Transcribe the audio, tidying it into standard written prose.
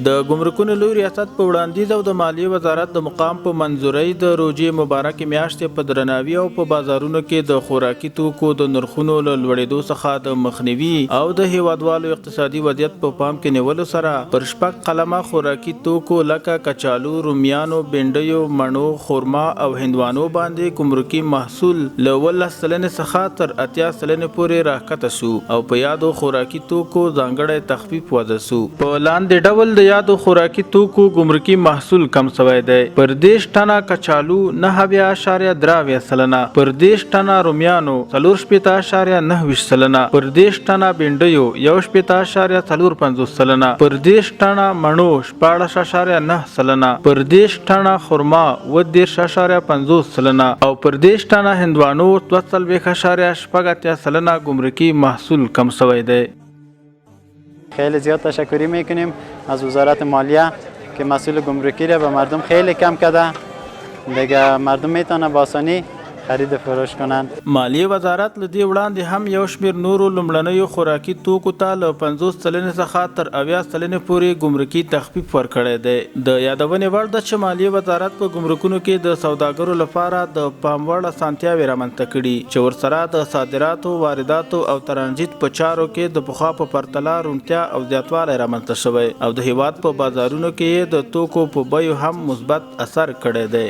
د ګمرکونو لوی ریاست په وړاندیز او د مالیې وزارت د مقام په منظورۍ د روژې مبارکې میاشتې په درناوي او په بازارونو کې د خوراکي توکو د نرخونو له لوړېدو څخه د مخنیوي او د هیوادوالو اقتصادي وضعیت په پام کې نیولو سره پر شپږ قلمه خوراکي توکو لکه کچالو، رومیانو، بینډیو، مڼو، خورما او هندوانو باندې ګمرکي محصول له 18 سلنې څخه تر 80 سلنې پورې راکښته شو او په یادو خوراکي توکو ځانګړی تخفیف وضع شو. په لاندې ډول د یادو خوراکي توکو ګمرکي محصول کم شوی دی. پر 10 ټنه کچالو 9.3 سلنه، پر 10 ټنه رومیانو 4.9 سلنه، پر 10 ټنه بینډیو 1.45 سلنه، پر 10 ټنه مڼو 14.9 سلنه، پر 10 ټنه خرما 10.50 سلنه او پر 10 ټنه هندوانو 2.8 سلنه ګمرکي محصول کم شوی دی. خیلی زیاد تشکری میکنیم از وزارت مالیه که مسئول گمرکی را به مردم خیلی کم کرده دیگه مردم میتونه با آسانی خرید فروش کنند. مالیې وزارت له دې وړاندې هم یو شمېر نورو لومړنیو خوراکي توکو ته له 50 سلنې څخه تر 80 سلنې پورې ګمرکي تخفیف ورکړی دی. د یادونې وړ ده چې مالیې وزارت په ګمرکونو کې د سوداګرو لپاره د پام وړ اسانتیاوې رامنځته کړي چې ورسره د صادراتو، وارداتو او ترانزیت په چارو کې د پخوا په پرتله روڼتیا او زیاتوالی رامنځته شوی او د هیواد په بازارونو کې د توکو په بیو هم مثبت اثر کړی دی.